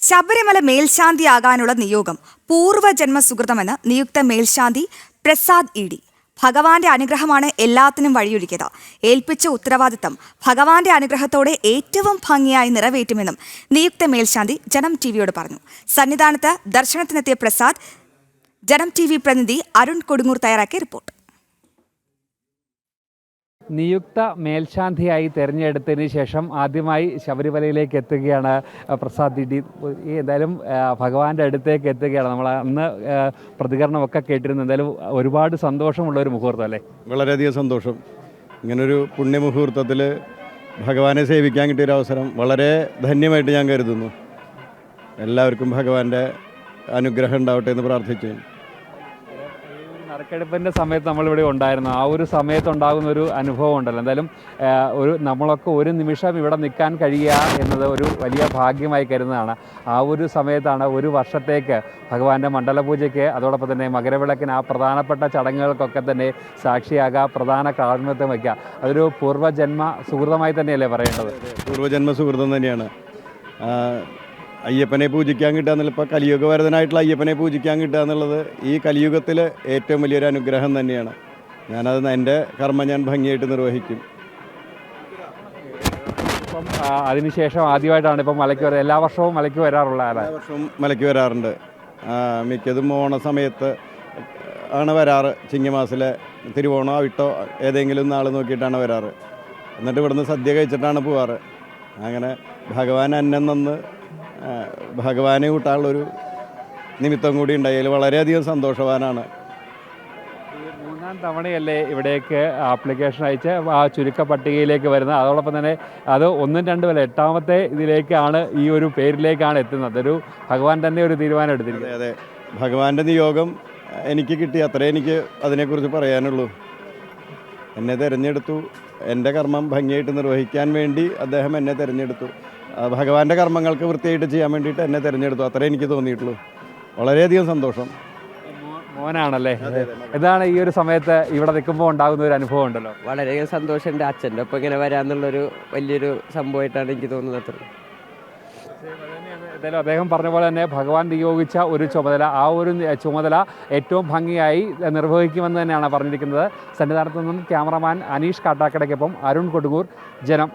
ശബരിമല മേൽശാന്തിയാകാനുള്ള നിയോഗം പൂർവ്വജന്മ സുകൃതമെന്ന് നിയുക്ത മേൽശാന്തി പ്രസാദ് ഇ.ഡി. ഭഗവാന്റെ അനുഗ്രഹമാണ് എല്ലാത്തിനും വഴിയൊരുക്കിയത്. ഏൽപ്പിച്ച ഉത്തരവാദിത്തം ഭഗവാന്റെ അനുഗ്രഹത്തോടെ ഏറ്റവും ഭംഗിയായി നിറവേറ്റുമെന്നും നിയുക്ത മേൽശാന്തി ജനം ടിവിയോട് പറഞ്ഞു. സന്നിധാനത്ത് ദർശനത്തിനെത്തിയ പ്രസാദ് ജനം ടിവി പ്രതിനിധി അരുൺ കൊടുങ്ങൂർ തയ്യാറാക്കിയ റിപ്പോർട്ട്. നിയുക്ത മേൽശാന്തിയായി തിരഞ്ഞെടുത്തതിന് ശേഷം ആദ്യമായി ശബരിമലയിലേക്ക് എത്തുകയാണ് പ്രസാദ് ഇ.ഡി. എന്തായാലും ഭഗവാന്റെ അടുത്തേക്ക് എത്തുകയാണ്. നമ്മൾ അന്ന് പ്രതികരണമൊക്കെ കേട്ടിരുന്നു. എന്തായാലും ഒരുപാട് സന്തോഷമുള്ള ഒരു മുഹൂർത്തം അല്ലേ? വളരെയധികം സന്തോഷം. ഇങ്ങനൊരു പുണ്യമുഹൂർത്തത്തിൽ ഭഗവാനെ സേവിക്കാൻ കിട്ടിയൊരു അവസരം വളരെ ധന്യമായിട്ട് ഞാൻ കരുതുന്നു. എല്ലാവർക്കും ഭഗവാന്റെ അനുഗ്രഹം ഉണ്ടാവട്ടെ എന്ന് പ്രാർത്ഥിച്ചു. നറുക്കെടുപ്പിൻ്റെ സമയത്ത് നമ്മളിവിടെ ഉണ്ടായിരുന്നു. ആ ഒരു സമയത്തുണ്ടാകുന്ന ഒരു അനുഭവം ഉണ്ടല്ലോ. എന്തായാലും നമ്മളൊക്കെ ഒരു നിമിഷം ഇവിടെ നിൽക്കാൻ കഴിയുക എന്നത് ഒരു വലിയ ഭാഗ്യമായി കരുതുന്നതാണ്. ആ ഒരു സമയത്താണ് ഒരു വർഷത്തേക്ക് ഭഗവാന്റെ മണ്ഡലപൂജയ്ക്ക് അതോടൊപ്പം തന്നെ മകരവിളക്കിന് ആ പ്രധാനപ്പെട്ട ചടങ്ങുകൾക്കൊക്കെ തന്നെ സാക്ഷിയാകുക, പ്രധാന കാർമ്മികത്വം വയ്ക്കുക. അതൊരു പൂർവ്വജന്മ സുഹൃതമായി തന്നെയല്ലേ പറയേണ്ടത്? പൂർവ്വജന്മ സുഹൃതം തന്നെയാണ്. അയ്യപ്പനെ പൂജിക്കാൻ കിട്ടുക എന്നുള്ള, ഇപ്പോൾ കലിയുഗവരതനായിട്ടുള്ള അയ്യപ്പനെ പൂജിക്കാൻ കിട്ടുക എന്നുള്ളത് ഈ കലിയുഗത്തിൽ ഏറ്റവും വലിയൊരു അനുഗ്രഹം തന്നെയാണ്. ഞാനത് എൻ്റെ കർമ്മം ഞാൻ ഭംഗിയായിട്ട് നിർവഹിക്കും. ഇപ്പം അതിനുശേഷം ആദ്യമായിട്ടാണ് ഇപ്പം മലയ്ക്ക് വരാറ്. എല്ലാ വർഷവും മലയ്ക്ക് വരാറുള്ള ആളാണ്. എല്ലാ വർഷവും മലയ്ക്ക് വരാറുണ്ട്. മിക്കതും ഓണ സമയത്ത് ആണ് വരാറ്. ചിങ്ങമാസത്തിലെ തിരുവോണോ വിട്ടോ ഏതെങ്കിലും നാൾ നോക്കിയിട്ടാണ് വരാറ്. എന്നിട്ട് ഇവിടുന്ന് സദ്യ കഴിച്ചിട്ടാണ് പോവാറ്. അങ്ങനെ ഭഗവാൻ അന്നം നിന്ന് ഭഗവാനെ കൂട്ടാനുള്ളൊരു നിമിത്തം കൂടി ഉണ്ടായാൽ വളരെയധികം സന്തോഷവാനാണ്. മൂന്നാം തവണയല്ലേ ഇവിടേക്ക് ആപ്ലിക്കേഷൻ അയച്ച് ആ ചുരുക്ക പട്ടികയിലേക്ക് വരുന്നത്. അതോടൊപ്പം തന്നെ അത് 1, 2 വരെ 8ാമത്തെ ഇതിലേക്കാണ്, ഈ ഒരു പേരിലേക്കാണ് എത്തുന്നത്. അതൊരു ഭഗവാൻ തന്നെ ഒരു തീരുമാനം എടുത്തിരിക്കുന്നത്. അതെ, ഭഗവാന്റെ നിയോഗം എനിക്ക് കിട്ടി. അത്രേ എനിക്ക് അതിനെക്കുറിച്ച് പറയാനുള്ളൂ. എന്നെ തിരഞ്ഞെടുത്തു. എൻ്റെ കർമ്മം ഭംഗിയായിട്ട് നിർവഹിക്കാൻ വേണ്ടി അദ്ദേഹം എന്നെ തിരഞ്ഞെടുത്തു. ഭഗവാന്റെ കർമ്മങ്ങൾക്ക് വൃത്തിയായിട്ട് ചെയ്യാൻ വേണ്ടിയിട്ട് എന്നെ തിരഞ്ഞെടുത്തു. അത്രേ എനിക്ക് തോന്നിയിട്ടുള്ളൂ. വളരെയധികം സന്തോഷം. മോനാണല്ലേ? ഇതാണ് ഈ ഒരു സമയത്ത് ഇവിടെ നിൽക്കുമ്പോൾ ഉണ്ടാകുന്ന ഒരു അനുഭവം ഉണ്ടല്ലോ. വളരെയധികം സന്തോഷം. എൻ്റെ അച്ഛൻ്റെ ഒപ്പം ഇങ്ങനെ വരാമെന്നുള്ളൊരു വലിയൊരു സംഭവമായിട്ടാണ് എനിക്ക് തോന്നുന്നത്. എന്തായാലും അദ്ദേഹം പറഞ്ഞ പോലെ തന്നെ ഭഗവാൻ നിയോഗിച്ച ഒരു ചുമതല, ആ ഒരു ചുമതല ഏറ്റവും ഭംഗിയായി നിർവഹിക്കുമെന്ന് തന്നെയാണ് പറഞ്ഞിരിക്കുന്നത്. സന്നിധാനത്തു നിന്നും ക്യാമറമാൻ അനീഷ് കാട്ടാക്കടയ്ക്കൊപ്പം അരുൺ കൊടുങ്ങൂർ, ജനം.